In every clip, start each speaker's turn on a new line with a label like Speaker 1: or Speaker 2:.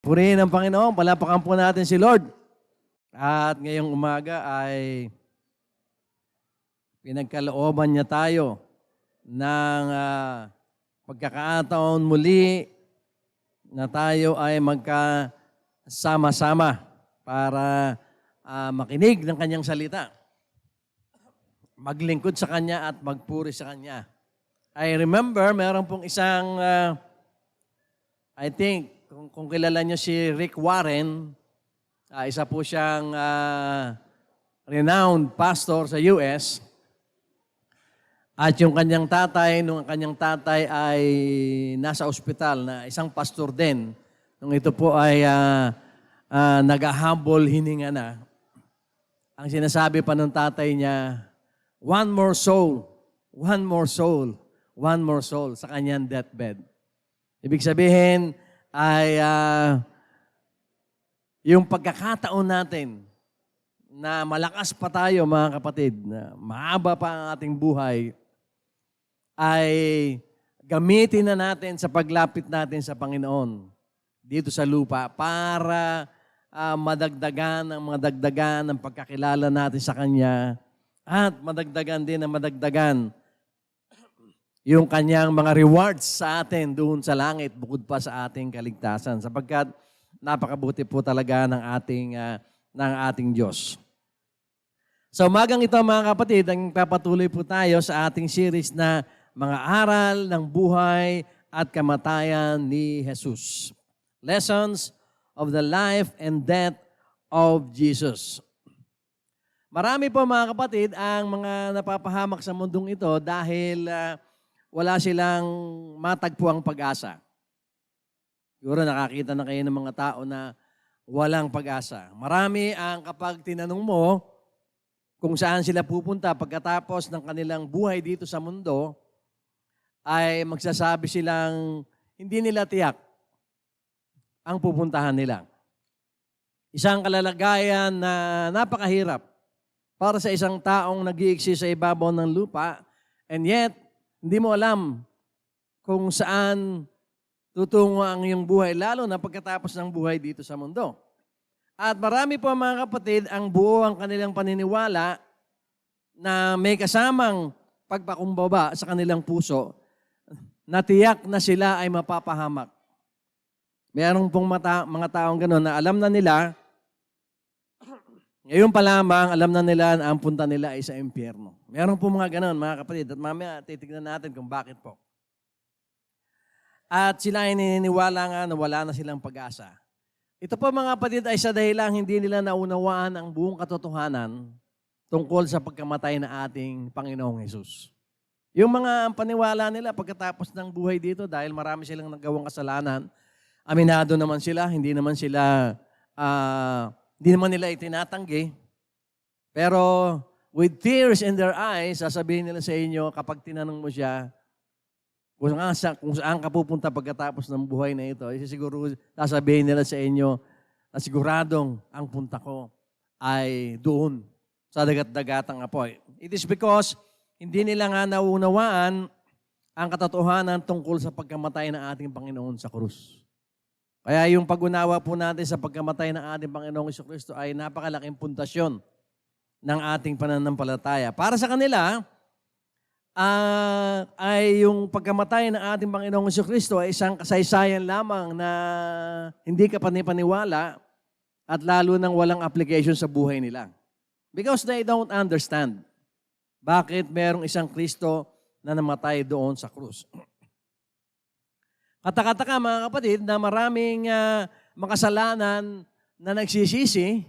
Speaker 1: Purihin ang Panginoon, palapakan po natin si Lord. At ngayong umaga ay pinagkalooban niya tayo ng pagkakataon muli na tayo ay magkasama-sama para makinig ng kanyang salita, maglingkod sa kanya at magpuri sa kanya. I remember, meron pong isang, I think, kung kilala niyo si Rick Warren, isa po siyang renowned pastor sa US. At yung kanyang tatay, nung ang kanyang tatay ay nasa ospital na isang pastor din, nung ito po ay nag-humble hininga na, ang sinasabi pa ng tatay niya, one more soul, one more soul, one more soul sa kanyang deathbed. Ibig sabihin ay yung pagkakataon natin na malakas pa tayo mga kapatid, na mahaba pa ang ating buhay, ay gamitin na natin sa paglapit natin sa Panginoon dito sa lupa para madagdagan ang pagkakilala natin sa Kanya at madagdagan din ang madagdagan yung Kanyang mga rewards sa atin doon sa langit bukod pa sa ating kaligtasan sapagkat napakabuti po talaga ng ating Diyos. Sa umagang ito mga kapatid, ang papatuloy po tayo sa ating series na mga aral ng buhay at kamatayan ni Jesus. Lessons of the life and death of Jesus. Marami po mga kapatid ang mga napapahamak sa mundong ito dahil wala silang matagpuang pag-asa. Siguro nakakita na kayo ng mga tao na walang pag-asa. Marami ang kapag tinanong mo kung saan sila pupunta pagkatapos ng kanilang buhay dito sa mundo, ay magsasabi silang hindi nila tiyak ang pupuntahan nila. Isang kalalagayan na napakahirap para sa isang taong nag-i-exist sa ibabaw ng lupa and yet, hindi mo alam kung saan tutungo ang iyong buhay, lalo na pagkatapos ng buhay dito sa mundo. At marami po mga kapatid ang buo ang kanilang paniniwala na may kasamang pagpakumbaba sa kanilang puso na tiyak na sila ay mapapahamak. Mayroon pong mga taong gano'n na alam na nila, ngayon pa lamang alam na nila na ang punta nila ay sa impyerno. Mayroon pong mga gano'n mga kapatid at mamaya titignan natin kung bakit po. At sila ay naniniwala nga na wala na silang pag-asa. Ito po mga kapatid ay sa dahilang hindi nila naunawaan ang buong katotohanan tungkol sa pagkamatay na ating Panginoong Hesus. Yung mga paniwala nila pagkatapos ng buhay dito dahil marami silang nagawang kasalanan, aminado naman sila, hindi naman nila itinatanggi. Pero with tears in their eyes, sasabihin nila sa inyo kapag tinanong mo siya, kung saan ka pupunta pagkatapos ng buhay na ito, siguro sasabihin nila sa inyo na siguradong ang punta ko ay doon sa dagat-dagatang apoy. It is because hindi nila nga naunawaan ang katotohanan tungkol sa pagkamatay ng ating Panginoon sa krus. Kaya yung pag-unawa po natin sa pagkamatay ng ating Panginoong Jesucristo ay napakalaking pundasyon ng ating pananampalataya. Para sa kanila, ay yung pagkamatay ng ating Panginoong Jesucristo ay isang kasaysayan lamang na hindi ka panipaniwala at lalo nang walang application sa buhay nila. Because they don't understand bakit merong isang Kristo na namatay doon sa krus. Katakataka mga kapatid na maraming makasalanan na nagsisisi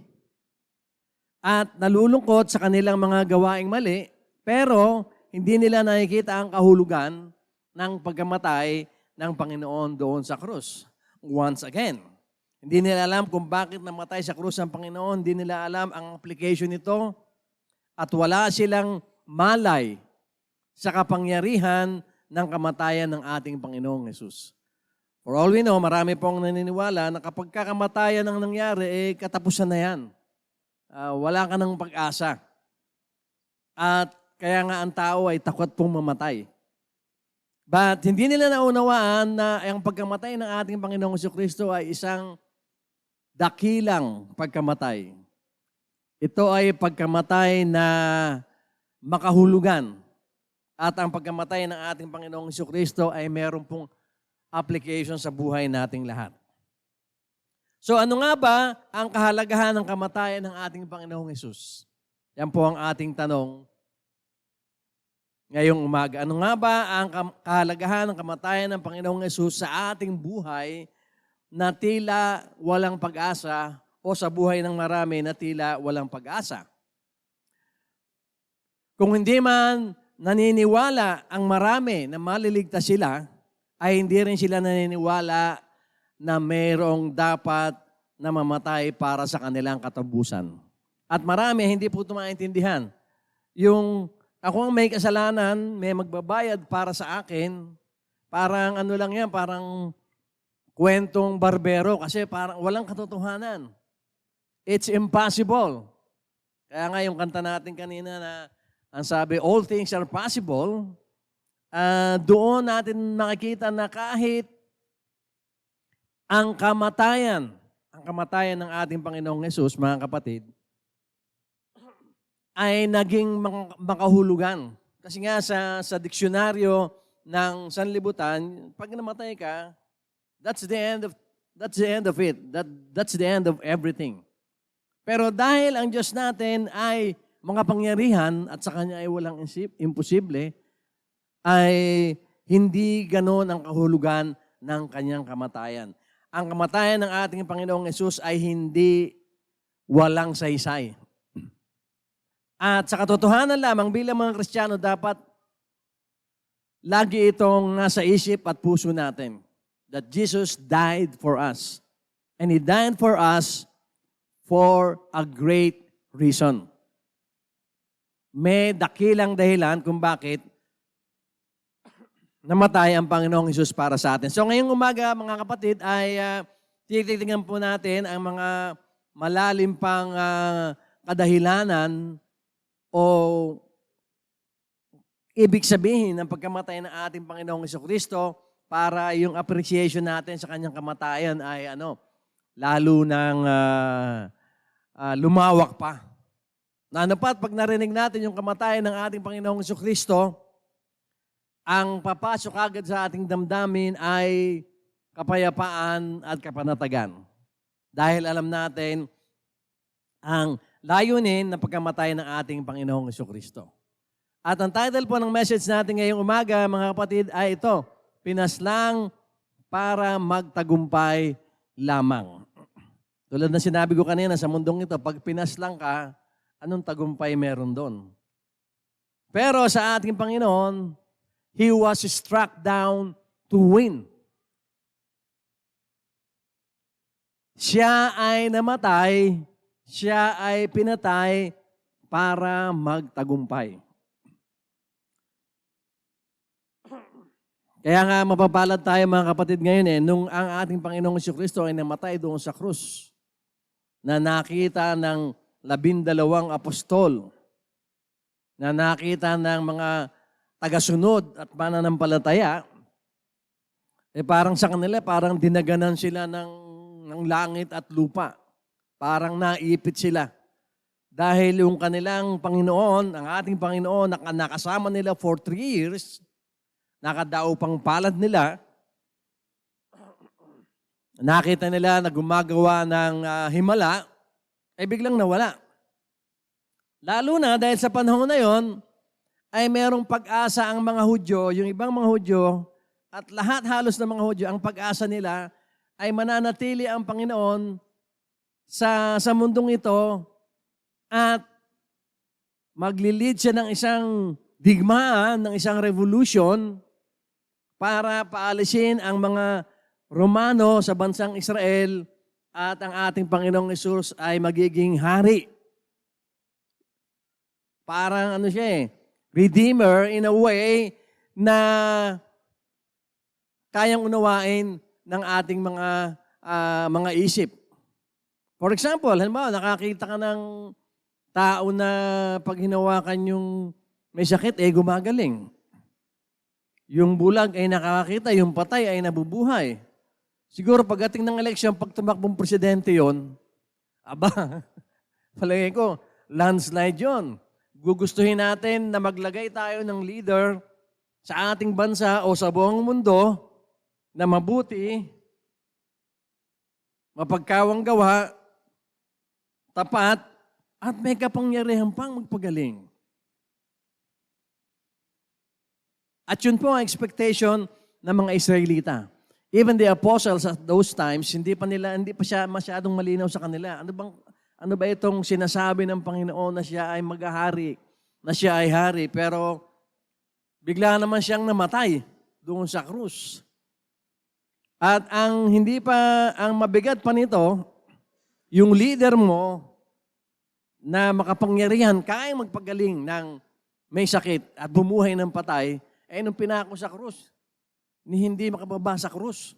Speaker 1: at nalulungkot sa kanilang mga gawaing mali, pero hindi nila nakikita ang kahulugan ng pagkamatay ng Panginoon doon sa krus. Once again, hindi nila alam kung bakit namatay sa krus ang Panginoon, hindi nila alam ang application nito at wala silang malay sa kapangyarihan ng kamatayan ng ating Panginoong Hesus. For all we know, marami pong naniniwala na kapag kakamatayan ang nangyari, katapusan na yan. Wala ka ng pag-asa. At kaya nga ang tao ay takot pong mamatay. But hindi nila naunawaan na ang pagkamatay ng ating Panginoong Jesucristo ay isang dakilang pagkamatay. Ito ay pagkamatay na makahulugan. At ang pagkamatay ng ating Panginoong Jesucristo ay meron pong application sa buhay nating lahat. So ano nga ba ang kahalagahan ng kamatayan ng ating Panginoong Hesus? Yan po ang ating tanong ngayong umaga. Ano nga ba ang kahalagahan ng kamatayan ng Panginoong Hesus sa ating buhay na tila walang pag-asa o sa buhay ng marami na tila walang pag-asa? Kung hindi man naniniwala ang marami na maliligtas sila, ay hindi rin sila naniniwala na mayroong dapat na mamatay para sa kanilang katapusan. At marami hindi po ito maintindihan. Yung ako ang may kasalanan, may magbabayad para sa akin, parang ano lang yan, parang kwentong barbero kasi parang walang katotohanan. It's impossible. Kaya nga yung kanta natin kanina na ang sabi, all things are possible, doon natin makikita na kahit ang kamatayan ng ating Panginoong Hesus, mga kapatid, ay naging makahulugan. Kasi nga sa diksyonaryo ng sanlibutan, pag namatay ka, that's the end of it. That's the end of everything. Pero dahil ang Diyos natin ay mga pangyarihan at sa Kanya ay walang imposible, ay hindi ganon ang kahulugan ng Kanyang kamatayan. Ang kamatayan ng ating Panginoong Hesus ay hindi walang saysay. At sa katotohanan lamang bilang mga Kristiyano, dapat lagi itong nasa isip at puso natin that Jesus died for us. And He died for us for a great reason. May dakilang dahilan kung bakit namatay ang Panginoong Hesus para sa atin. So ngayong umaga, mga kapatid, ay titignan po natin ang mga malalim pang kadahilanan o ibig sabihin ng pagkamatay ng ating Panginoong Jesucristo para yung appreciation natin sa Kanyang kamatayan ay lalo nang lumawak pa. Pag narinig natin yung kamatayan ng ating Panginoong Jesucristo, ang papasok agad sa ating damdamin ay kapayapaan at kapanatagan. Dahil alam natin ang layunin ng pagkamatay ng ating Panginoong Jesucristo. At ang title po ng message natin ngayong umaga, mga kapatid, ay ito, Pinaslang para magtagumpay lamang. Tulad na sinabi ko kanina sa mundong ito, pag pinaslang ka, anong tagumpay meron doon? Pero sa ating Panginoon, He was struck down to win. Siya ay namatay, siya ay pinatay para magtagumpay. Kaya nga mapapalad tayo mga kapatid ngayon nung ang ating Panginoong Jesucristo ay namatay doon sa krus na nakita ng 12 apostol, na nakita ng mga tagasunod at mananampalataya, parang sa kanila, parang dinaganan sila ng langit at lupa. Parang naipit sila. Dahil yung kanilang Panginoon, ang ating Panginoon, nakasama nila for 3 years, nakadao pang palad nila, nakita nila na gumagawa ng himala, ay biglang nawala. Lalo na dahil sa panahon na yon, ay merong pag-asa ang mga Hudyo, yung ibang mga Hudyo, at lahat halos ng mga Hudyo, ang pag-asa nila ay mananatili ang Panginoon sa mundong ito at maglilid siya ng isang digmaan, ng isang revolution para paalisin ang mga Romano sa bansang Israel at ang ating Panginoong Hesus ay magiging hari. Parang siya Redeemer in a way na kayang unawain ng ating mga isip. For example, halimbawa, nakakita ka ng tao na pag hinawakan yung may sakit, gumagaling. Yung bulag ay nakakakita, yung patay ay nabubuhay. Siguro pagdating ng eleksyon, pag tumakbong presidente yon, aba, palagay ko, landslide yon. Gugustuhin natin na maglagay tayo ng leader sa ating bansa o sa buong mundo na mabuti, mapagkawang gawa, tapat, at may kapangyarihan pang magpagaling. At yun po ang expectation ng mga Israelita. Even the apostles at those times, hindi pa siya masyadong malinaw sa kanila. Ano ba itong sinasabi ng Panginoon na siya ay maghahari, na siya ay hari, pero bigla naman siyang namatay doon sa krus. At ang mabigat pa nito, yung leader mo na makapangyarihan, kayang magpagaling ng may sakit at bumuhay ng patay, ay nung pinako sa krus, ni hindi makababa sa krus.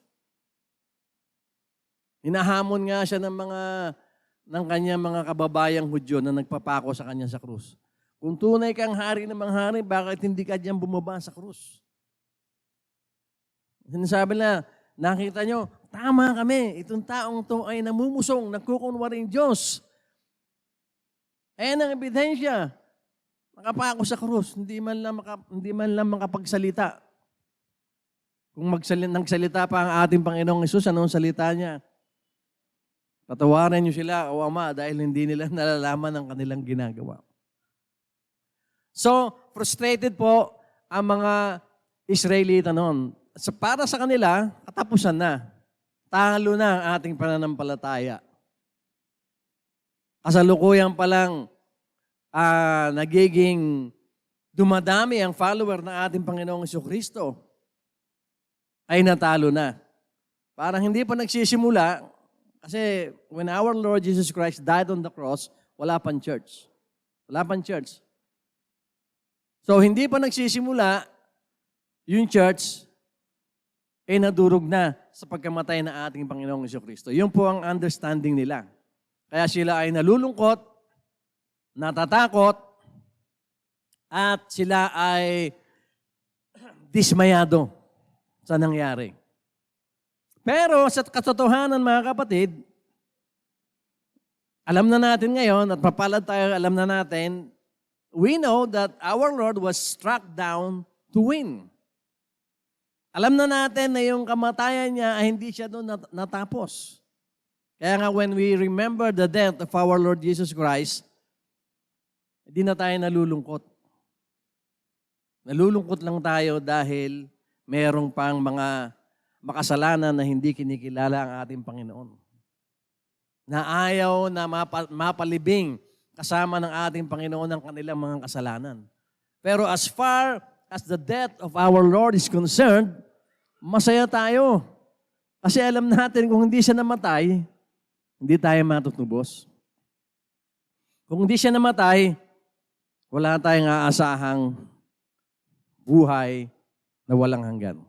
Speaker 1: Hinahamon nga siya ng kanyang mga kababayang Hudyo na nagpapako sa kanya sa krus. Kung tunay kang hari ng mga hari, bakit hindi ka diyan bumaba sa krus? Sinasabi na, nakita nyo, tama kami, itong taong to ay namumusong, nagkukunwaring Diyos. Ayan ang ebidensya. Nakapako sa krus, hindi man lang makapagsalita. Kung nagsalita pa ang ating Panginoong Hesus, anong salita niya? Patawarin niyo sila, O Ama, dahil hindi nila nalalaman ang kanilang ginagawa. So, frustrated po ang mga Israelita noon. Para sa kanila, katapusan na. Talo na ang ating pananampalataya. Kasalukuyan pa lang nagiging dumadami ang follower ng ating Panginoong Jesucristo, ay natalo na. Parang hindi pa nagsisimula, kasi when our Lord Jesus Christ died on the cross, wala pang church. Wala pang church. So, hindi pa nagsisimula, yung church ay nadurog na sa pagkamatay ng ating Panginoong Jesucristo. Yun po ang understanding nila. Kaya sila ay nalulungkot, natatakot, at sila ay dismayado sa nangyari. Pero sa katotohanan, mga kapatid, alam na natin ngayon at papalad tayo, alam na natin, we know that our Lord was struck down to win. Alam na natin na yung kamatayan niya ay hindi siya doon natapos. Kaya nga when we remember the death of our Lord Jesus Christ, hindi na tayo nalulungkot. Nalulungkot lang tayo dahil mayroong pang mga makasalanan na hindi kinikilala ang ating Panginoon. Na ayaw na mapalibing kasama ng ating Panginoon ang kanilang mga kasalanan. Pero as far as the death of our Lord is concerned, masaya tayo. Kasi alam natin kung hindi siya namatay, hindi tayo matutubos. Kung hindi siya namatay, wala tayong aasahang buhay na walang hanggan.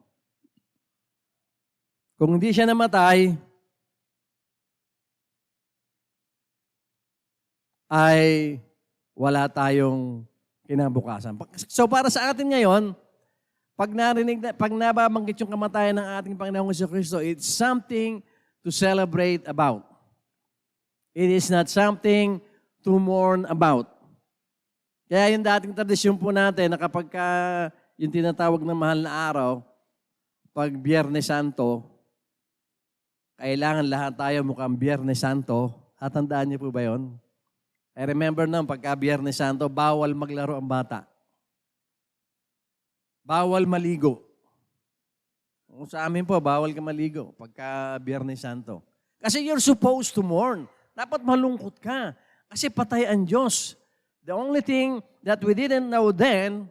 Speaker 1: Kung hindi siya namatay, ay wala tayong kinabukasan. So para sa atin ngayon, pag nababanggit yung kamatayan ng ating Panginoong Jesucristo, it's something to celebrate about. It is not something to mourn about. Kaya yung dating tradisyon po natin na kapag yung tinatawag na mahal na araw, pag Biyernes Santo, kailangan lahat tayo mukhang Biyernes Santo. Hatandaan niyo po ba yun? I remember nang pagka Biyernes Santo, bawal maglaro ang bata. Bawal maligo. Sa amin po, bawal ka maligo pagka Biyernes Santo. Kasi you're supposed to mourn. Dapat malungkot ka. Kasi patay ang Diyos. The only thing that we didn't know then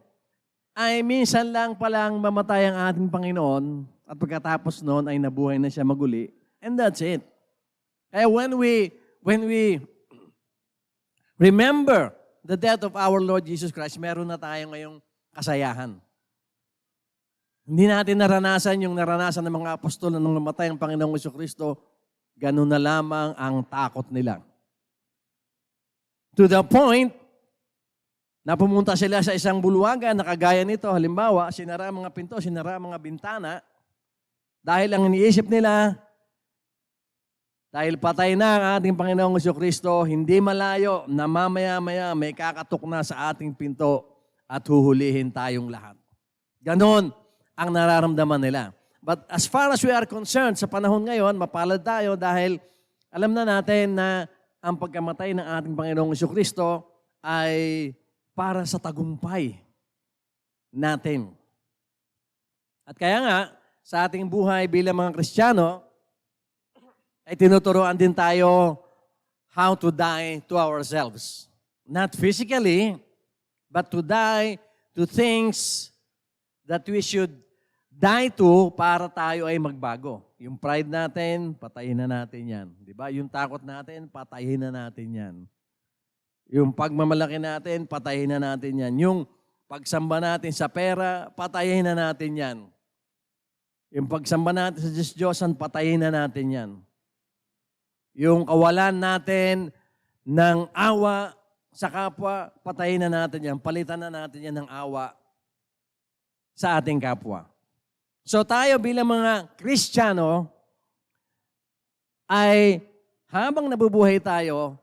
Speaker 1: ay minsan lang palang mamatay ang ating Panginoon at pagkatapos noon ay nabuhay na siya maguli. And that's it. Kaya when we remember the death of our Lord Jesus Christ, meron na tayo ngayong kasayahan. Hindi natin naranasan yung naranasan ng mga apostol na nung namatay ang Panginoong Jesucristo, ganun na lamang ang takot nila. To the point na pumunta sila sa isang bulwagan na kagaya nito. Halimbawa, sinara ang mga pinto, sinara ang mga bintana. Dahil ang iniisip nila, Dahil patay na ang ating Panginoong Jesucristo, hindi malayo na mamaya-maya may kakatok na sa ating pinto at huhulihin tayong lahat. Ganon ang nararamdaman nila. But as far as we are concerned, sa panahon ngayon, mapalad tayo dahil alam na natin na ang pagkamatay ng ating Panginoong Jesucristo ay para sa tagumpay natin. At kaya nga, sa ating buhay bilang mga Kristiyano, ay tinuturoan din tayo how to die to ourselves. Not physically, but to die to things that we should die to para tayo ay magbago. Yung pride natin, patayin na natin yan. Di ba? Yung takot natin, patayin na natin yan. Yung pagmamalaki natin, patayin na natin yan. Yung pagsamba natin sa pera, patayin na natin yan. Yung pagsamba natin sa Diyos-Diyosan, patayin na natin yan. Yung kawalan natin ng awa sa kapwa, patayin na natin yan. Palitan na natin yan ng awa sa ating kapwa. So tayo bilang mga Kristiyano ay habang nabubuhay tayo,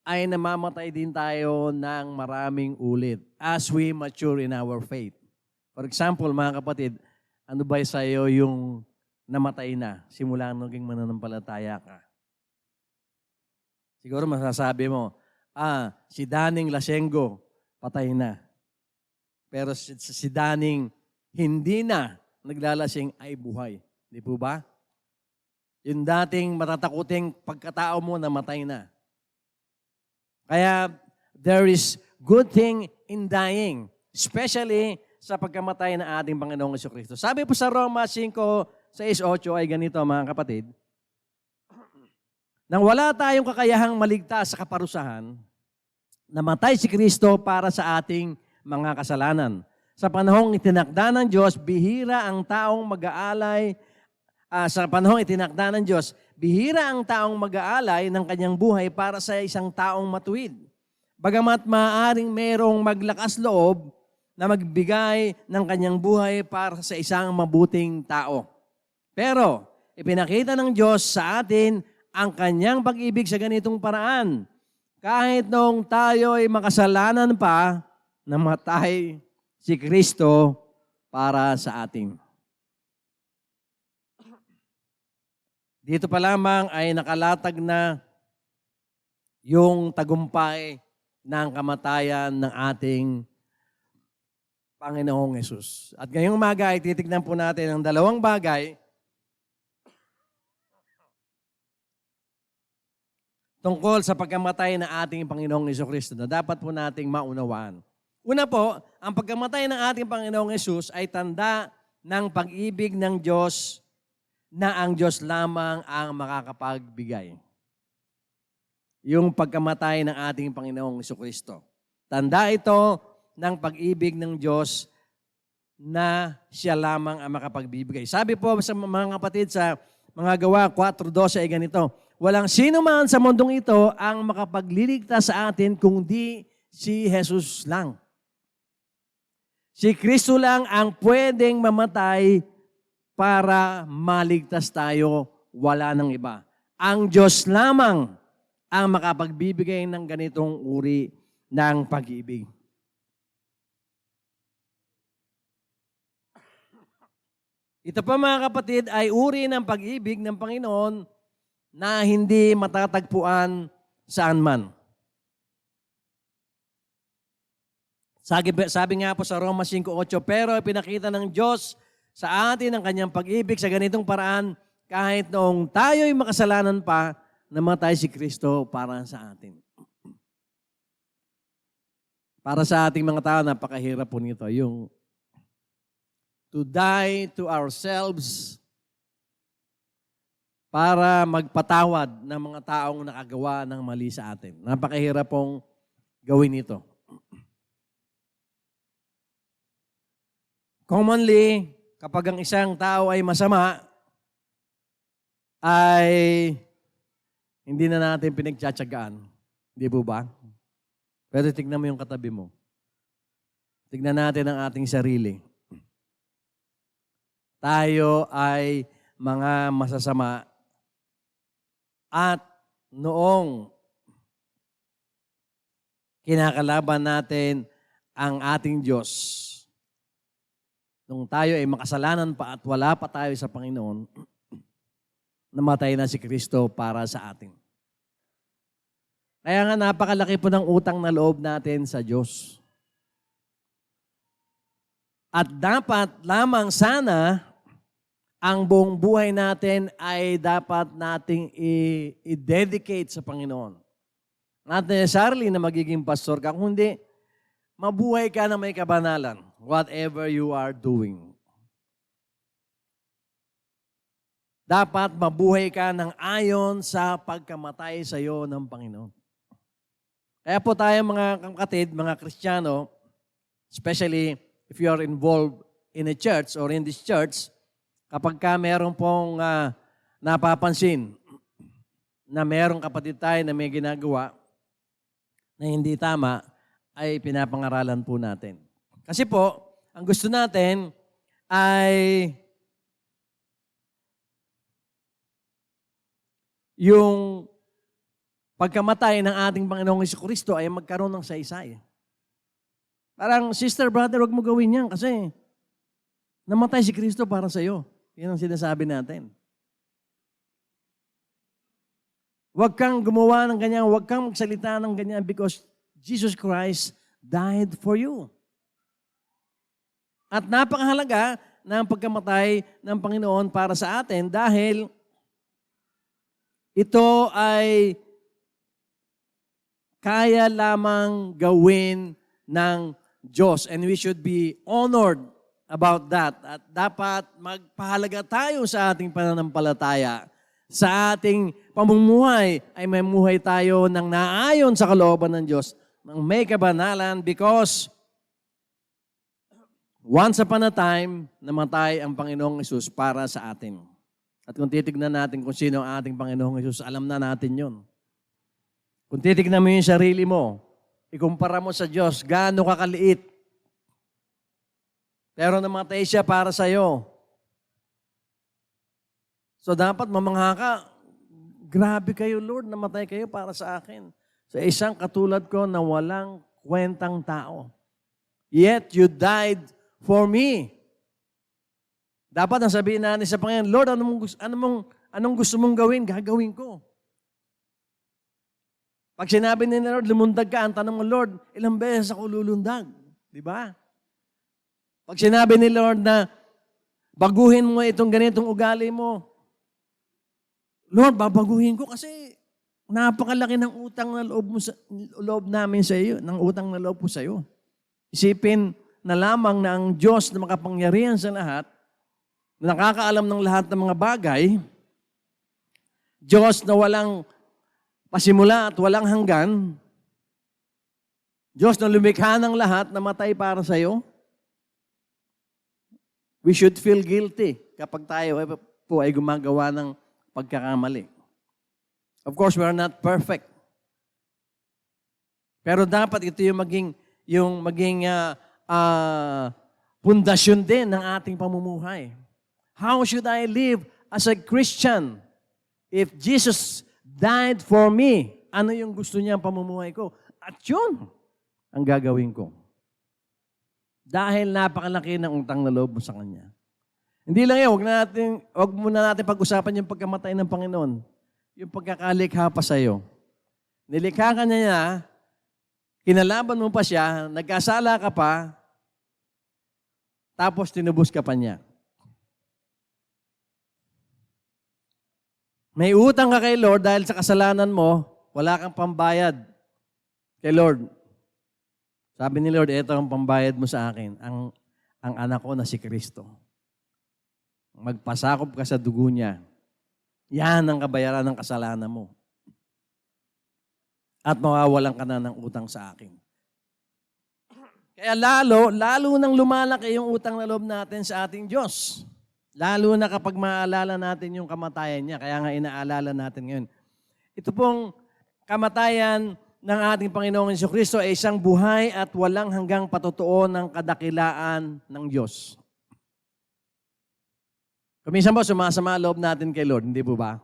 Speaker 1: ay namamatay din tayo ng maraming ulit as we mature in our faith. For example, mga kapatid, ano ba sa iyo yung namatay na simula naging mananampalataya ka? Siguro masasabi mo, si Daning Lasengo, patay na. Pero si Daning hindi na naglalasing ay buhay. Di po ba? Yung dating matatakuting pagkatao mo, namatay na. Kaya there is good thing in dying, especially sa pagkamatay ng ating Panginoong Jesucristo. Sabi po sa Roma 5:6-8 ay ganito, mga kapatid, nang wala tayong kakayahang maligtas sa kaparusahan, namatay si Kristo para sa ating mga kasalanan. Sa panahong itinakda ng Diyos, bihira ang taong mag-aalay. Sa panahong itinakda ng Diyos, bihira ang taong mag-aalay ng kanyang buhay para sa isang taong matuwid. Bagamat maaaring merong maglakas loob na magbigay ng kanyang buhay para sa isang mabuting tao. Pero ipinakita ng Diyos sa atin ang kanyang pag-ibig sa ganitong paraan. Kahit noong tayo ay makasalanan pa, namatay si Kristo para sa atin. Dito pa lamang ay nakalatag na yung tagumpay ng kamatayan ng ating Panginoong Hesus. At ngayong umaga ay titignan po natin ang dalawang bagay tungkol sa pagkamatay ng ating Panginoong Jesucristo na dapat po nating maunawaan. Una po, ang pagkamatay ng ating Panginoong Hesus ay tanda ng pag-ibig ng Diyos na ang Diyos lamang ang makakapagbigay. Yung pagkamatay ng ating Panginoong Jesucristo. Tanda ito ng pag-ibig ng Diyos na siya lamang ang makapagbibigay. Sabi po sa mga kapatid sa mga Gawa 4:12 ay ganito, walang sino man sa mundong ito ang makapagliligtas sa atin kundi si Jesus lang. Si Kristo lang ang pwedeng mamatay para maligtas tayo, wala nang iba. Ang Diyos lamang ang makapagbibigay ng ganitong uri ng pag-ibig. Ito pa, mga kapatid, ay uri ng pag-ibig ng Panginoon na hindi matatagpuan saan man. Sabi nga po sa Roma 5:8, pero pinakita ng Diyos sa atin ang kanyang pag-ibig sa ganitong paraan, kahit noong tayo'y makasalanan pa, namatay si Kristo para sa atin. Para sa ating mga tao, napakahirap po nito. Yung to die to ourselves para magpatawad ng mga taong nakagawa ng mali sa atin. Napakahirap pong gawin ito. Commonly, kapag ang isang tao ay masama, ay hindi na natin pinagtsatsagaan. Hindi po ba? Pero tignan mo yung katabi mo. Tignan natin ang ating sarili. Tayo ay mga masasama At noong kinakalaban natin ang ating Diyos, nung tayo ay makasalanan pa at wala pa tayo sa Panginoon, namatay na si Kristo para sa atin. Kaya nga napakalaki po ng utang na loob natin sa Diyos. At dapat lamang sana ang buong buhay natin ay dapat nating i-dedicate sa Panginoon. Not necessarily na magiging pastor ka, kundi mabuhay ka na may kabanalan, whatever you are doing. Dapat mabuhay ka ng ayon sa pagkamatay sa iyo ng Panginoon. Kaya po tayo mga kapatid, mga Kristiyano, especially if you are involved in a church or in this church, kapag ka meron pong napapansin na merong kapatid tayo na may ginagawa na hindi tama, ay pinapangaralan po natin. Kasi po, ang gusto natin ay yung pagkamatay ng ating Panginoong Jesucristo ay magkaroon ng saysay. Parang, sister, brother, wag mo gawin yan kasi namatay si Kristo para sa iyo. Yan ang sinasabi natin. Huwag kang gumawa ng ganyan, huwag kang magsalita ng ganyan because Jesus Christ died for you. At napakahalaga ng pagkamatay ng Panginoon para sa atin dahil ito ay kaya lamang gawin ng Diyos and we should be honored about that. At dapat magpahalaga tayo sa ating pananampalataya. Sa ating pamumuhay ay may muhay tayo ng naayon sa kalooban ng Diyos, ng may kabanalan because once upon a time, namatay ang Panginoong Hesus para sa atin. At kung titignan natin kung sino ang ating Panginoong Hesus, alam na natin yon. Kung titignan mo yung sarili mo, ikumpara mo sa Diyos, gaano kakaliit. Pero namatay siya para sa iyo. So dapat mamangha ka, grabe kayo Lord, namatay kayo para sa akin. Sa isang katulad ko na walang kwentang tao. Yet you died for me. Dapat ang sabihin natin sa Panginoon, Lord, anong gusto mong gawin? Gagawin ko. Pag sinabi ni Lord, lumundag ka, ang tanong mo, Lord, ilang beses ako lulundag? Di ba? Pag sinabi ni Lord na baguhin mo itong ganitong ugali mo, Lord, babaguhin ko kasi napakalaki ng utang na loob namin sa iyo, ng utang na loob po sa iyo. Isipin na lamang na ang Diyos na makapangyarihan sa lahat, na nakakaalam ng lahat ng mga bagay, Diyos na walang pasimula at walang hanggan, Diyos na lumikha ng lahat, namatay para sa iyo, we should feel guilty kapag tayo po ay gumagawa ng pagkakamali. Of course, we are not perfect. Pero dapat ito yung maging pundasyon din ng ating pamumuhay. How should I live as a Christian if Jesus died for me? Ano yung gusto niya ang pamumuhay ko? At yun ang gagawin ko. Dahil napakalaki ng utang na loob mo sa Kanya. Hindi lang yan, wag muna natin pag-usapan yung pagkamatay ng Panginoon. Yung pagkakalikha pa sa iyo. Nilikha ka niya, kinalaban mo pa siya, nagkasala ka pa, tapos tinubos ka pa niya. May utang ka kay Lord dahil sa kasalanan mo, wala kang pambayad kay Lord. Sabi ni Lord, ito ang pambayad mo sa akin, ang anak ko na si Kristo. Magpasakop ka sa dugo niya. Yan ang kabayaran ng kasalanan mo. At mawawalan ka na ng utang sa akin. Kaya lalo nang lumalaki yung utang na loob natin sa ating Diyos. Lalo na kapag maaalala natin yung kamatayan niya. Kaya nga inaalala natin ngayon. Ito pong kamatayan ng ating Panginoong Jesucristo ay isang buhay at walang hanggang patotoo ng kadakilaan ng Diyos. Kuminsan po, sumasama loob natin kay Lord, hindi po ba?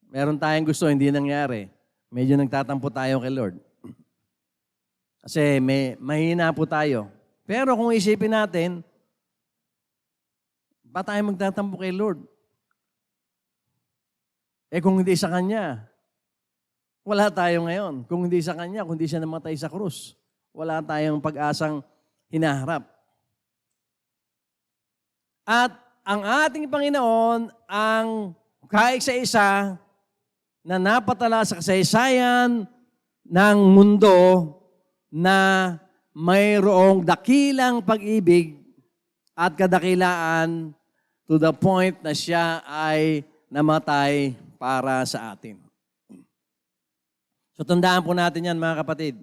Speaker 1: Meron tayong gusto, hindi nangyari. Medyo nagtatampo tayo kay Lord. Kasi mahina po tayo. Pero kung isipin natin, ba tayo magtatampo kay Lord? Kung hindi sa Kanya, wala tayo ngayon. Kung hindi sa Kanya, kung hindi siya namatay sa krus, wala tayong pag-asang hinaharap. At ang ating Panginoon, ang kaisa-isa na napatala sa kasaysayan ng mundo na mayroong dakilang pag-ibig at kadakilaan to the point na siya ay namatay para sa atin. So tandaan po natin yan, mga kapatid.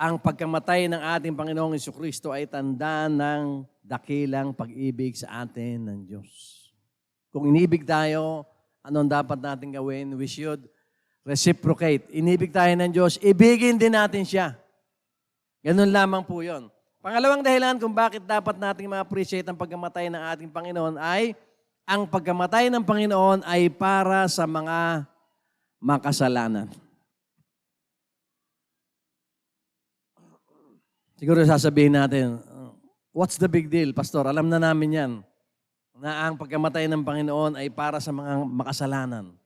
Speaker 1: Ang pagkamatay ng ating Panginoong Jesucristo ay tanda ng dakilang pag-ibig sa atin ng Diyos. Kung inibig tayo, anong dapat natin gawin? We should reciprocate. Inibig tayo ng Diyos, ibigin din natin siya. Ganun lamang po yun. Pangalawang dahilan kung bakit dapat natin ma-appreciate ang pagkamatay ng ating Panginoon ay ang pagkamatay ng Panginoon ay para sa mga makasalanan. Siguro sasabihin natin, what's the big deal, Pastor? Alam na namin yan, na ang pagkamatay ng Panginoon ay para sa mga makasalanan.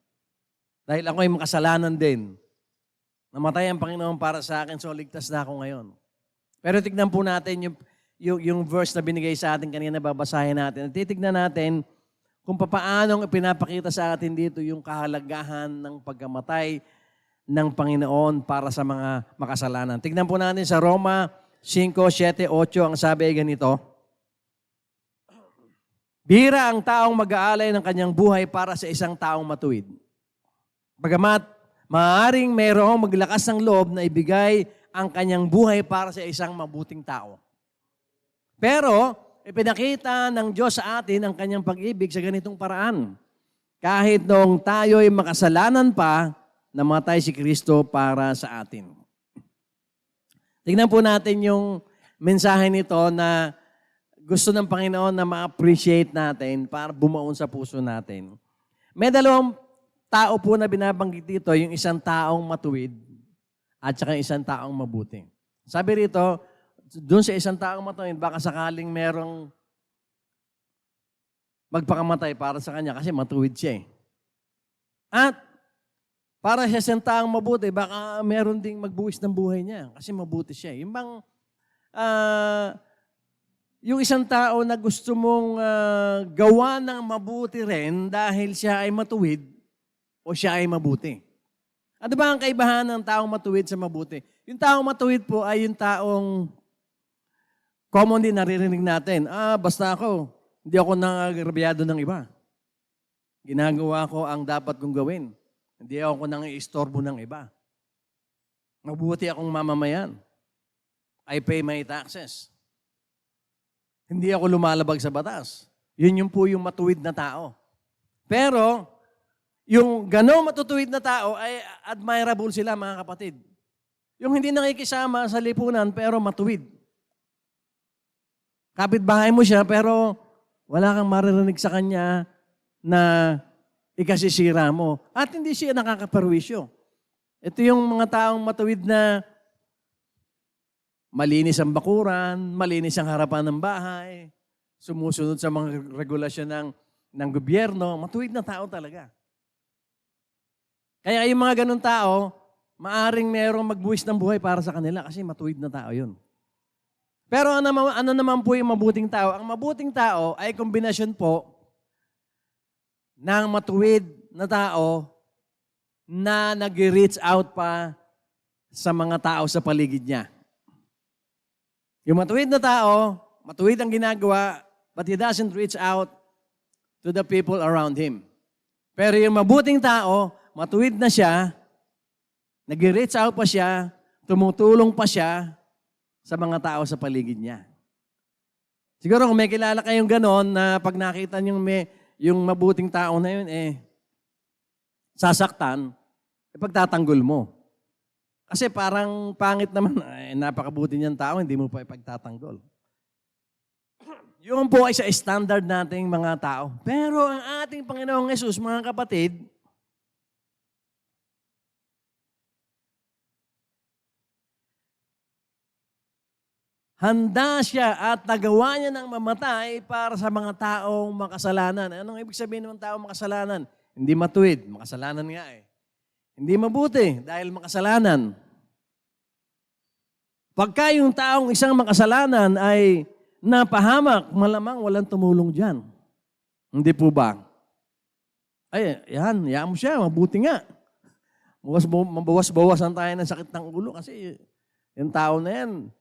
Speaker 1: Dahil ako ay makasalanan din. Namatay ang Panginoon para sa akin, so ligtas na ako ngayon. Pero tignan po natin yung verse na binigay sa atin kanina, babasahin natin. Titignan natin kung paanong pinapakita sa atin dito yung kahalagahan ng pagkamatay ng Panginoon para sa mga makasalanan. Tignan po natin sa Roma 5, 7, 8, ang sabi ay ganito. Bihira ang taong mag-aalay ng kanyang buhay para sa isang taong matuwid. Bagamat maaaring mayroong maglakas ng loob na ibigay ang kanyang buhay para sa isang mabuting tao. Pero, ipinakita ng Diyos sa atin ang kanyang pag-ibig sa ganitong paraan. Kahit noong tayo'y makasalanan pa, namatay si Kristo para sa atin. Tingnan po natin yung mensahe nito na gusto ng Panginoon na ma-appreciate natin para bumaon sa puso natin. May dalawang tao po na binabanggit dito, yung isang taong matuwid at saka isang taong mabuti. Sabi rito, doon sa isang taong matuwid, baka sakaling merong magpakamatay para sa kanya kasi matuwid siya eh. At para siya sa taong mabuti, baka meron ding magbuwis ng buhay niya kasi mabuti siya. Yung isang tao na gusto mong gawa ng mabuti rin dahil siya ay matuwid o siya ay mabuti. Ano ba ang kaibahan ng taong matuwid sa mabuti? Yung taong matuwid po ay yung taong commonly naririnig natin. Basta ako, hindi ako nangagrabyado ng iba. Ginagawa ko ang dapat kong gawin. Hindi ako nang i-istorbo ng iba. Mabuti akong mamamayan. I pay my taxes. Hindi ako lumalabag sa batas. Yun po yung matuwid na tao. Pero, yung ganong matutuwid na tao ay admirable sila, mga kapatid. Yung hindi nakikisama sa lipunan pero matuwid. Kapitbahay mo siya pero wala kang maririnig sa kanya na ikasisira mo. At hindi siya nakakaperwisyo. Ito yung mga taong matuwid na malinis ang bakuran, malinis ang harapan ng bahay, sumusunod sa mga regulasyon ng gobyerno, matuwid na tao talaga. Kaya yung mga ganun tao, maaring merong magbuwis ng buhay para sa kanila kasi matuwid na tao yun. Pero ano naman po yung mabuting tao? Ang mabuting tao ay kombinasyon po ng matuwid na tao na nag-reach out pa sa mga tao sa paligid niya. Yung matuwid na tao, matuwid ang ginagawa, but he doesn't reach out to the people around him. Pero yung mabuting tao, matuwid na siya, nag-reach out pa siya, tumutulong pa siya sa mga tao sa paligid niya. Siguro kung may kilala kayong ganon na pag nakita niyong yung mabuting tao na yun, sasaktan, pagtatanggol mo. Kasi parang pangit naman, napakabuti niyang tao, hindi mo pa ipagtatanggol. Yun po ay sa standard nating mga tao. Pero ang ating Panginoong Yesus, mga kapatid, handa siya at nagawa niya ng mamatay para sa mga taong makasalanan. Anong ibig sabihin ng taong makasalanan? Hindi matuwid, makasalanan nga eh. Hindi mabuti dahil makasalanan. Pagka yung taong isang makasalanan ay napahamak, malamang walang tumulong dyan. Hindi po ba? Ay, yan mo siya, mabuti nga. Mabawas-bawasan tayo ng sakit ng ulo kasi yung tao na yan,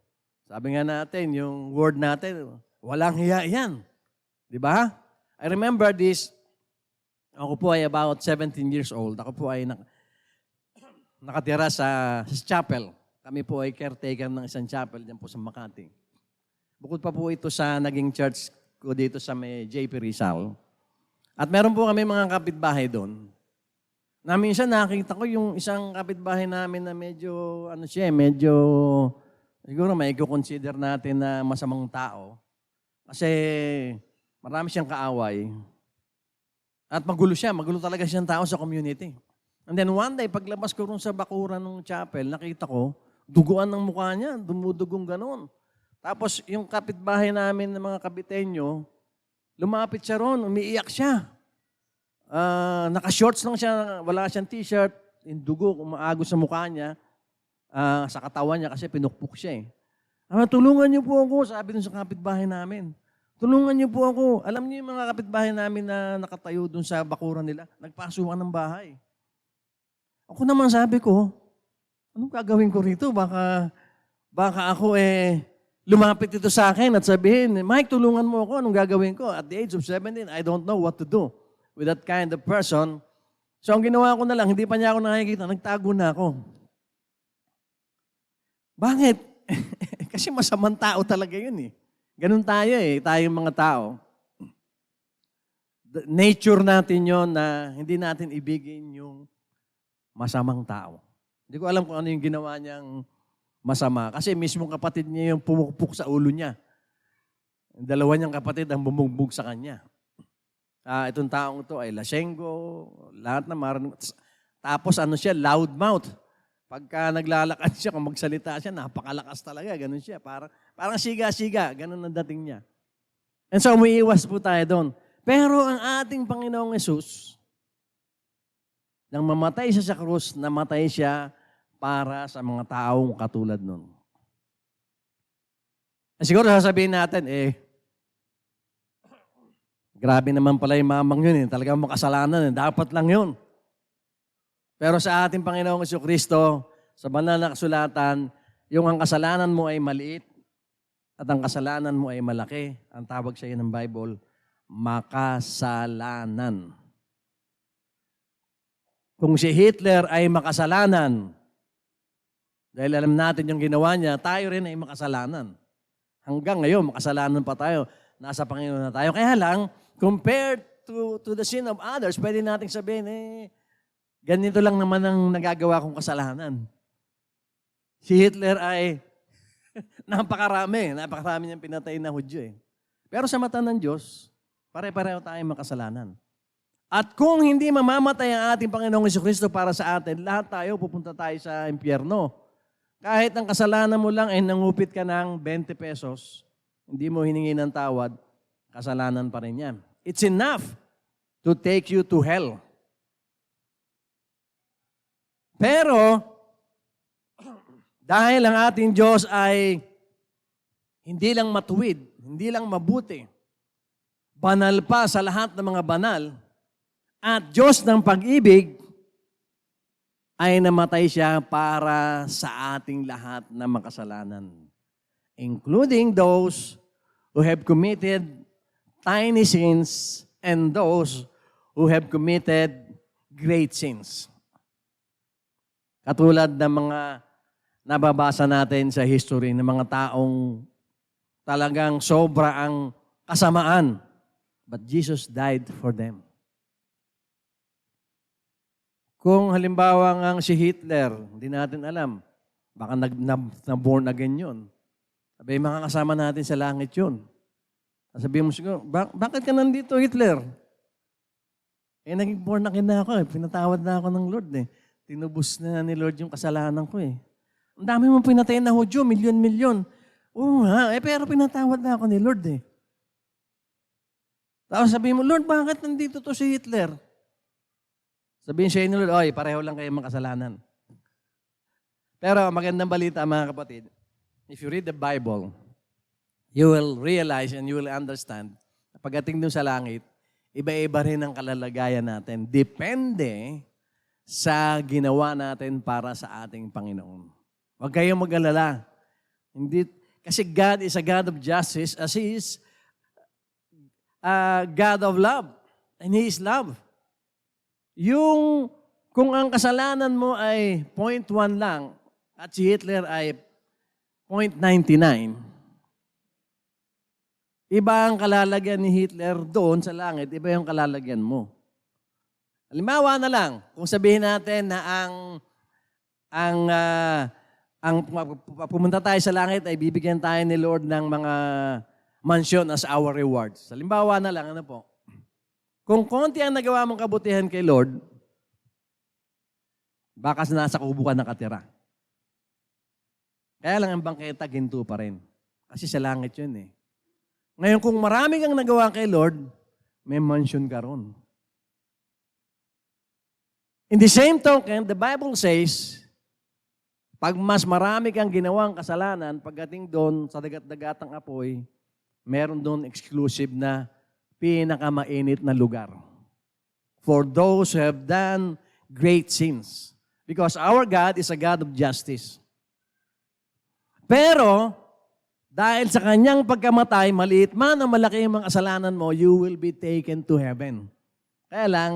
Speaker 1: sabi nga natin, yung word natin, walang hiya yan. Di ba? I remember this, ako po ay about 17 years old. Ako po ay nakatira sa chapel. Kami po ay caretaker ng isang chapel dyan po sa Makati. Bukod pa po ito sa naging church ko dito sa may JP Rizal. At meron po kami mga kapitbahay doon. Na minsan nakita ko yung isang kapitbahay namin na medyo, siguro may i-consider natin na masamang tao. Kasi marami siyang kaaway. At magulo talaga siyang tao sa community. And then one day, paglabas ko rin sa bakuran ng chapel, nakita ko, duguan ng mukha niya, dumudugong ganon. Tapos yung kapitbahay namin ng mga Kabitenyo, lumapit siya ron, umiiyak siya. Naka-shorts lang siya, wala siyang t-shirt, yung dugo, umaagos sa mukha niya, sa katawan niya kasi pinukpok siya eh. Tulungan niyo po ako, sabi dun sa kapitbahay namin. Tulungan niyo po ako. Alam niyo yung mga kapitbahay namin na nakatayo dun sa bakuran nila, nagpasukan ng bahay. Ako naman sabi ko, anong gagawin ko rito? Baka ako lumapit ito sa akin at sabihin, Mike, tulungan mo ako. Anong gagawin ko? At the age of 17, I don't know what to do with that kind of person. So ang ginawa ko na lang, hindi pa niya ako nakikita, nagtago na ako. Bakit? Kasi masamang tao talaga yun eh. Ganun tayo eh, tayong mga tao. Nature natin yon na hindi natin ibigin yung masamang tao. Hindi ko alam kung ano yung ginawa niyang masama. Kasi mismo kapatid niya yung pumukpok sa ulo niya. Dalawa niyang kapatid ang bumugbog sa kanya. Itong taong ito ay lasenggo, lahat na marunong. Tapos loudmouth. Pagka naglalakad siya, kung magsalita siya, napakalakas talaga. Ganun siya. Parang siga-siga. Ganun ang dating niya. And so, umiiwas po tayo doon. Pero ang ating Panginoong Yesus, nang mamatay siya sa krus, namatay siya para sa mga taong katulad nun. Siguro sasabihin natin, grabe naman pala yung mamang yun. Talagang makasalanan. Dapat lang yun. Pero sa ating Panginoong Jesucristo, sa banal na kasulatan, yung ang kasalanan mo ay maliit at ang kasalanan mo ay malaki. Ang tawag sa iyo ng Bible, makasalanan. Kung si Hitler ay makasalanan, dahil alam natin yung ginawa niya, tayo rin ay makasalanan. Hanggang ngayon, makasalanan pa tayo. Nasa Panginoon na tayo. Kaya lang, compared to the sin of others, pwede nating sabihin, ganito lang naman ang nagagawa kong kasalanan. Si Hitler ay napakarami niyang pinatay na Hudyo eh. Pero sa mata ng Diyos, pare-pareho tayong makasalanan. At kung hindi mamamatay ang ating Panginoong Jesucristo para sa atin, lahat tayo pupunta tayo sa impyerno. Kahit ang kasalanan mo lang ay nangupit ka ng 20 pesos, hindi mo hiningi ng tawad, kasalanan pa rin yan. It's enough to take you to hell. Pero, dahil ang ating Diyos ay hindi lang matuwid, hindi lang mabuti, banal pa sa lahat ng mga banal, at Diyos ng pag-ibig, ay namatay siya para sa ating lahat na makasalanan. Including those who have committed tiny sins and those who have committed great sins. Katulad ng mga nababasa natin sa history ng mga taong talagang sobra ang kasamaan. But Jesus died for them. Kung halimbawa ang si Hitler, hindi natin alam, baka na-born again yun. Sabi, mga kasama natin sa langit yun. Sabihin mo siguro, bakit ka nandito, Hitler? Naging born again na ako eh. Pinatawad na ako ng Lord eh. Tinubos na ni Lord yung kasalanan ko eh. Ang dami mong pinatay na Hudyo, milyon-milyon. Oo nga, pero pinatawad na ako ni Lord eh. Tapos sabihin mo, Lord, bakit nandito to si Hitler? Sabihin siya ni Lord, oy, pareho lang kayo makasalanan. Pero magandang balita mga kapatid, if you read the Bible, you will realize and you will understand na pagdating doon sa langit, iba-iba rin ang kalalagayan natin. Depende sa ginawa natin para sa ating Panginoon. Huwag kayong mag-alala. Hindi, kasi God is a God of justice as He is a God of love. And He is love. Kung ang kasalanan mo ay 0.1 lang at si Hitler ay 0.99, iba ang kalalagyan ni Hitler doon sa langit, iba yung kalalagyan mo. Halimbawa na lang, kung sabihin natin na ang pumunta tayo sa langit ay bibigyan tayo ni Lord ng mga mansyon as our rewards. Halimbawa na lang, ano po? Kung konti ang nagawa mong kabutihan kay Lord, baka nasa kubo ka nakatira. Kaya lang ang bangketa, ginto pa rin. Kasi sa langit yun eh. Ngayon, kung marami kang nagawa kay Lord, may mansion ka ron. In the same token, the Bible says, pag mas marami kang ginawang kasalanan, pagdating doon sa dagat-dagatang apoy, meron doon exclusive na pinakamainit na lugar. For those who have done great sins. Because our God is a God of justice. Pero, dahil sa kanyang pagkamatay, maliit man o malaki yung mga kasalanan mo, you will be taken to heaven. Kaya lang,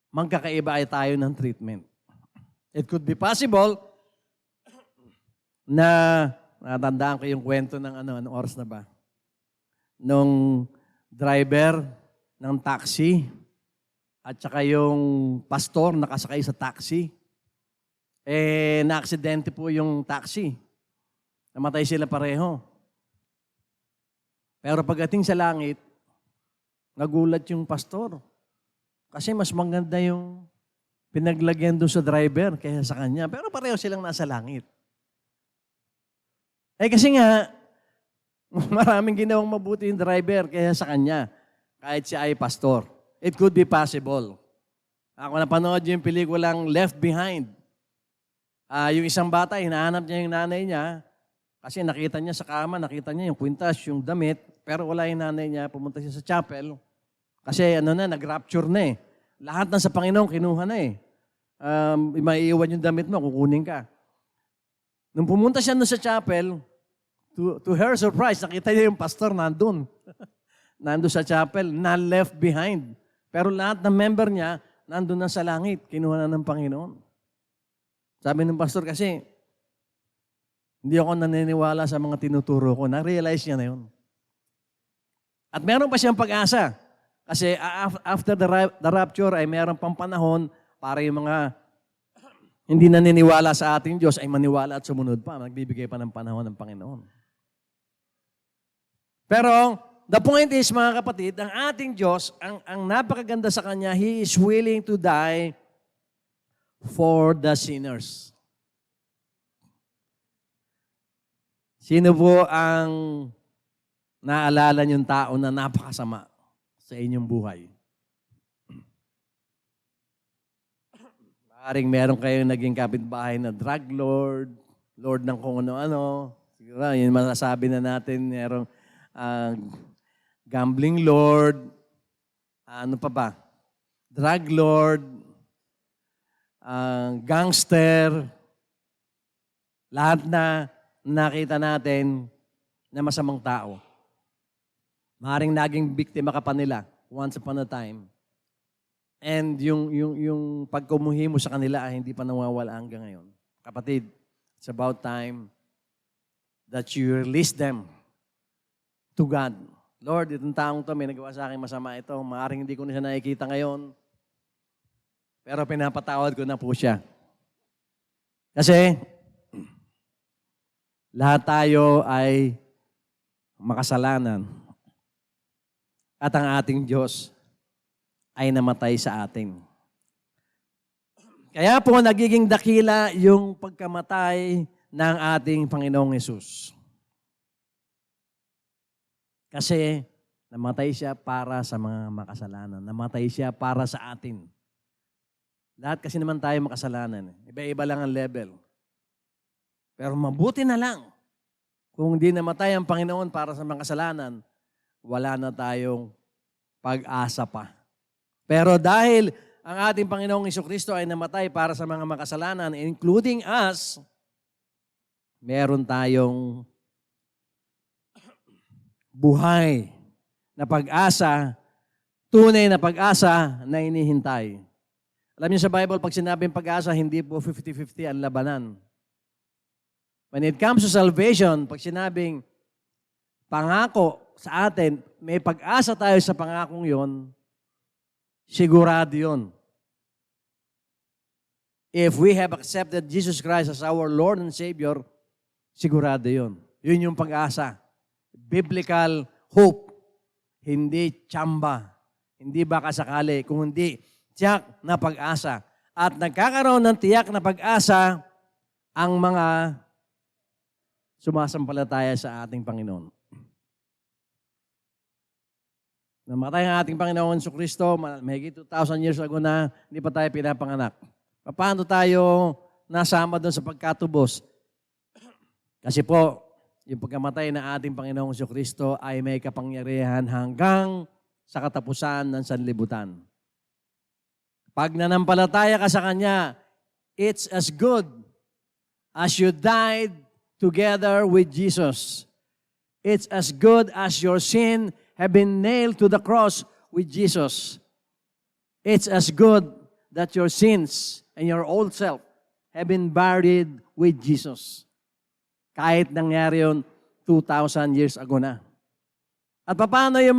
Speaker 1: magkakaiba ay tayo ng treatment. It could be possible na, natandaan ko yung kwento ng anong oras na ba? Nung driver ng taxi at saka yung pastor nakasakay sa taxi. Na-aksidente po yung taxi. Namatay sila pareho. Pero pagdating sa langit, nagulat yung pastor. Kasi mas maganda yung pinaglagyan doon sa driver kaysa sa kanya. Pero pareho silang nasa langit. Kasi nga, maraming ginawang mabuti yung driver kaysa sa kanya. Kahit siya ay pastor. It could be possible. Ako napanood yung pelikulang Left Behind. Yung isang bata, hinahanap niya yung nanay niya kasi nakita niya sa kama, nakita niya yung kwintas, yung damit, pero wala yung nanay niya, pumunta siya sa chapel kasi nag-rapture na eh. Lahat na sa Panginoon, kinuha na eh. Maiiwan yung damit mo, kukunin ka. Nung pumunta siya sa chapel, to her surprise, nakita niya yung pastor nandun. Nandun sa chapel, na left behind. Pero lahat ng member niya, nandun na sa langit, kinuha na ng Panginoon. Sabi ng pastor kasi, hindi ako naniniwala sa mga tinuturo ko. Na-realize niya na yun. At meron pa siyang pag-asa. Kasi after the rapture ay meron pang panahon para yung mga hindi naniniwala sa ating Diyos ay maniwala at sumunod pa. Nagbibigay pa ng panahon ng Panginoon. Pero, the point is, mga kapatid, ang ating Diyos, ang napakaganda sa Kanya, He is willing to die for the sinners. Sino po ang naalala niyong tao na napakasama sa inyong buhay? Maaaring meron kayong naging kapitbahay na drug lord, lord ng kung ano-ano. Siguro, yun masasabi na natin, merong gambling lord, ano pa ba? Drug lord, gangster, lahat na nakita natin na masamang tao. Maaaring naging biktima ka pa nila once upon a time. And yung pagkumuhi mo sa kanila ay hindi pa nawawala hanggang ngayon. Kapatid, it's about time that you release them to God. Lord, itong taong to may nagawa sa akin masama ito. Maaaring hindi ko na siya nakikita ngayon. Pero pinapatawad ko na po siya. Kasi, lahat tayo ay makasalanan. at ang ating Diyos ay namatay sa atin. Kaya po nagiging dakila yung pagkamatay ng ating Panginoong Hesus. Kasi namatay siya para sa mga makasalanan. Namatay siya para sa atin. Lahat kasi naman tayo makasalanan. Iba-iba lang ang level. Pero mabuti na lang kung hindi namatay ang Panginoon para sa mga kasalanan, wala na tayong pag-asa pa. Pero dahil ang ating Panginoong Jesucristo ay namatay para sa mga makasalanan, including us, meron tayong buhay na pag-asa, tunay na pag-asa na inihintay. Alam niyo sa Bible, pag sinabing pag-asa, hindi po 50-50 ang labanan. When it comes to salvation, pag sinabing pangako sa atin, may pag-asa tayo sa pangakong yon, sigurado yon. If we have accepted Jesus Christ as our Lord and Savior, sigurado yon. Yun yung pag-asa. Biblical hope. Hindi tsamba. Hindi baka sakali. Kung hindi, tiyak na pag-asa. At nagkakaroon ng tiyak na pag-asa ang mga sumasampalataya sa ating Panginoon. Namatay ang ating Panginoon Jesucristo, mahigit 2,000 years ago na, hindi pa tayo pinapanganak. Paano tayo nasama doon sa pagkatubos? Kasi po, yung pagkamatay ng ating Panginoong Jesucristo ay may kapangyarihan hanggang sa katapusan ng sanlibutan. Pag nanampalataya ka sa Kanya, it's as good as you died together with Jesus. It's as good as your sin have been nailed to the cross with Jesus. It's as good that your sins and your old self have been buried with Jesus. Kahit nangyari yun 2,000 years ago na. At paano yung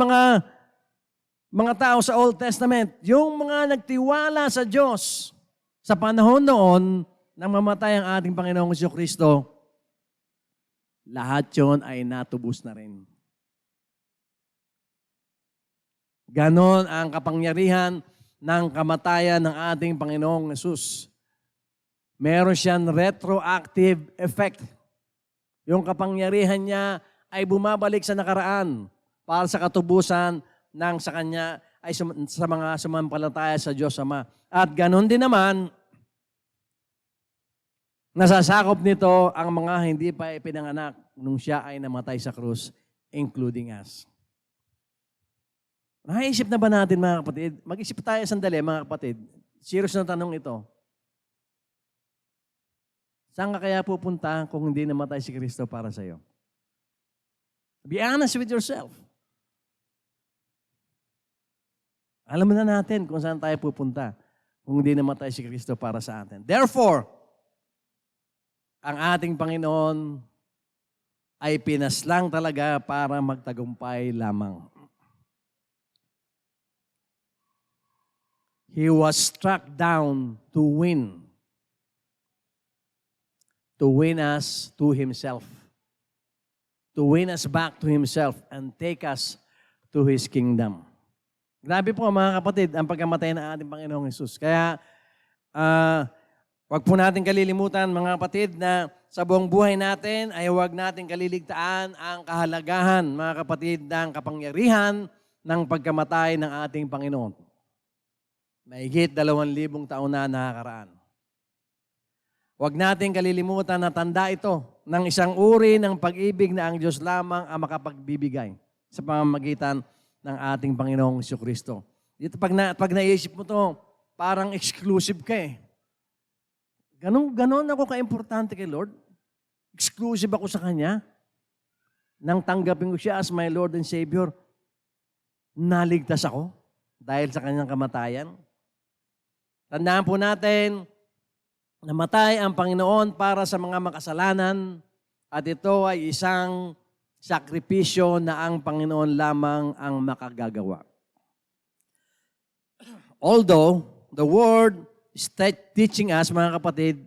Speaker 1: mga tao sa Old Testament? Yung mga nagtiwala sa Diyos sa panahon noon nang mamatay ang ating Panginoong Jesucristo, lahat yun ay natubos na rin. Ganon ang kapangyarihan ng kamatayan ng ating Panginoong Hesus. Meron siyang retroactive effect. Yung kapangyarihan niya ay bumabalik sa nakaraan para sa katubusan ng sa Kanya ay sa mga sumampalataya sa Diyos Ama. At ganon din naman, nasasakop nito ang mga hindi pa ipinanganak nung siya ay namatay sa krus, including us. Naisip na ba natin, mga kapatid? Mag-isip tayo sandali, mga kapatid. Serious na tanong ito. Saan ka kaya pupunta kung hindi namatay si Kristo para sa iyo? Be honest with yourself. Alam na natin kung saan tayo pupunta kung hindi namatay si Kristo para sa atin. Therefore, ang ating Panginoon ay pinaslang talaga para magtagumpay lamang. He was struck down to win. To win us to Himself. To win us back to Himself and take us to His kingdom. Grabe po mga kapatid, ang pagkamatay ng ating Panginoong Hesus. Kaya, wag po natin kalilimutan mga kapatid na sa buong buhay natin ay wag natin kaliligtaan ang kahalagahan mga kapatid ng kapangyarihan ng pagkamatay ng ating Panginoon. Mahigit 2,000 taon na nakakaraan. Huwag natin kalilimutan na tanda ito ng isang uri ng pag-ibig na ang Diyos lamang ang makapagbibigay sa pamamagitan ng ating Panginoong Jesucristo. Dito pag naisip mo to, parang exclusive ka eh. Ganon ako ka-importante kay Lord. Exclusive ako sa Kanya. Nang tanggapin ko siya as my Lord and Savior, naligtas ako dahil sa Kanyang kamatayan. Tandaan po natin, namatay ang Panginoon para sa mga makasalanan at ito ay isang sakripisyo na ang Panginoon lamang ang makagagawa. Although, the Word is teaching us, mga kapatid,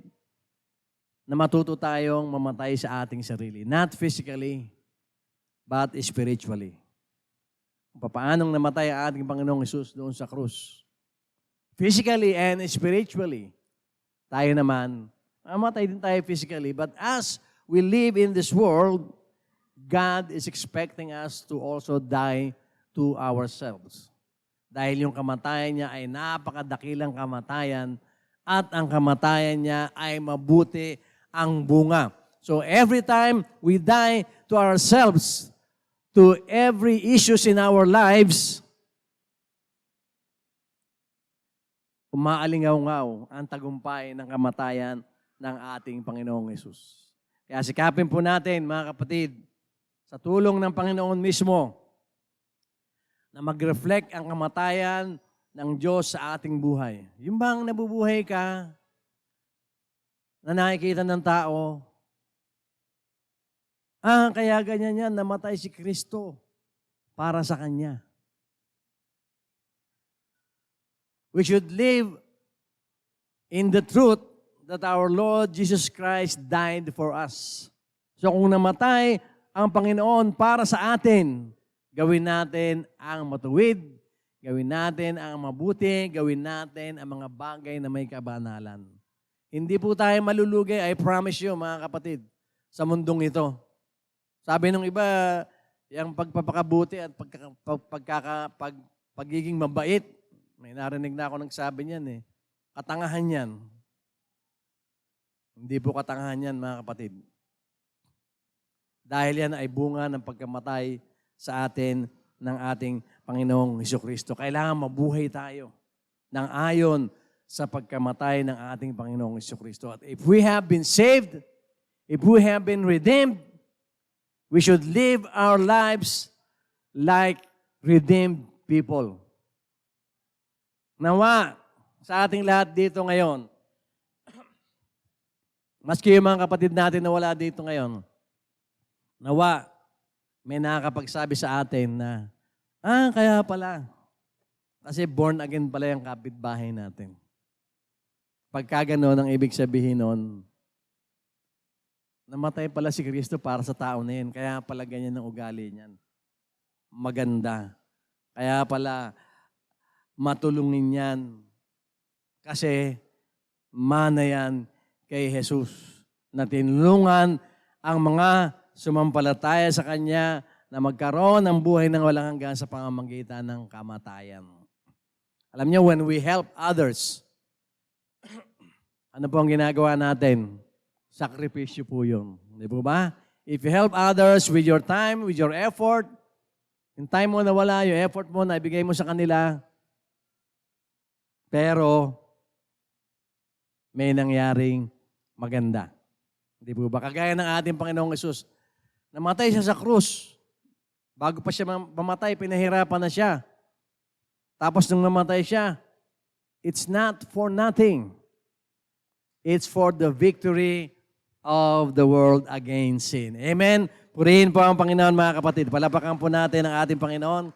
Speaker 1: na matuto tayong mamatay sa ating sarili. Not physically, but spiritually. paanong namatay ang ating Panginoong Hesus doon sa krus. Physically and spiritually. Tayo naman, mamatay din tayo physically. But as we live in this world, God is expecting us to also die to ourselves. Dahil yung kamatayan niya ay napakadakilang kamatayan at ang kamatayan niya ay mabuti ang bunga. So every time we die to ourselves, to every issues in our lives, umaalingaw-ngaw ang tagumpay ng kamatayan ng ating Panginoong Hesus. Kaya sikapin po natin, mga kapatid, sa tulong ng Panginoon mismo, na mag-reflect ang kamatayan ng Diyos sa ating buhay. Yung bang nabubuhay ka, na nakikita ng tao, kaya ganyan yan, namatay si Kristo para sa Kanya. We should live in the truth that our Lord Jesus Christ died for us. So kung namatay ang Panginoon para sa atin, gawin natin ang matuwid, gawin natin ang mabuti, gawin natin ang mga bagay na may kabanalan. Hindi po tayo malulugi, I promise you mga kapatid, sa mundong ito. Sabi nung iba, yung pagpapakabuti at pagiging mabait, may narinig na ako nagsabi niyan katangahan yan. Hindi po katangahan yan, mga kapatid. Dahil yan ay bunga ng pagkamatay sa atin ng ating Panginoong Hesukristo. Kailangan mabuhay tayo ng ayon sa pagkamatay ng ating Panginoong Hesukristo. At if we have been saved, if we have been redeemed, we should live our lives like redeemed people. Nawa, sa ating lahat dito ngayon, maski yung mga kapatid natin na wala dito ngayon, nawa, may nakakapagsabi sa atin na, kaya pala, kasi born again pala yung kapitbahay natin. Pagka gano'n, ang ibig sabihin nun, namatay pala si Kristo para sa tao na yun, kaya pala ganyan ang ugali niyan. Maganda. Kaya pala, matulungin yan. Kasi mana yan kay Jesus na tinulungan ang mga sumampalataya sa Kanya na magkaroon ng buhay ng walang hanggan sa pamamagitan ng kamatayan. Alam niyo, when we help others, ano po ang ginagawa natin? Sakripisyo po yun. Di po ba? If you help others with your time, with your effort, yung time mo na wala, yung effort mo na ibigay mo sa kanila, pero may nangyaring maganda. Hindi po ba? Kagaya ng ating Panginoong Hesus, namatay siya sa krus. Bago pa siya mamatay, pinahirapan na siya. Tapos nung namatay siya, it's not for nothing. It's for the victory of the world against sin. Amen? Purihin po ang Panginoon, mga kapatid. Palapakan po natin ang ating Panginoon.